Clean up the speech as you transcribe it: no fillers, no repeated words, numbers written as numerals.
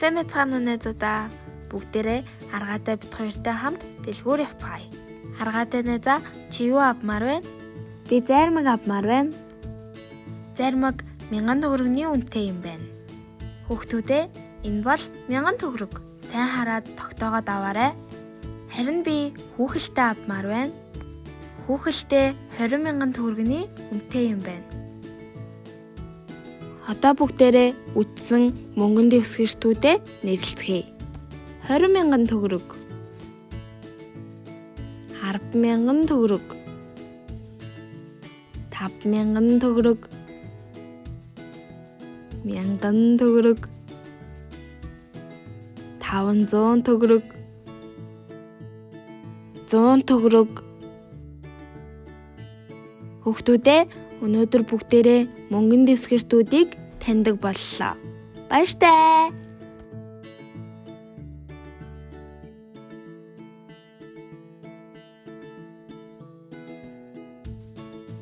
Сайн мэцхан найзуудаа бүгдээрээ аргаатай бит хоёртой хамт дэлгүүр явцгаая. Аргаатай найзаа чи юу авмаар вэ? Би зармаг авмаар байна. Зармаг 1000 төгрөгийн үнэтэй юм байна. Хүүхдүүдээ энэ бол 1000 төгрөг. Сайн хараад тогтоогоод аваарай. Харин би хүүхэлтэй авмаар байна. Хүүхэлтэй 20,000 төгрөгийн үнэтэй юм байна. Одоо бүгдээрээ үтсэн мөнгөн дэвсгэртүүдэд нэрлэлцгээе. 20,000 төгрөг, 10,000 төгрөг, 5,000 төгрөг, 1,000 төгрөг, 500 төгрөг, 100 төгрөг. Хүүхдүүдээ өнөөдөр бүгдээрээ мөнгөн дэвсгэртүүдийг таньдаг боллоо. Баяртай!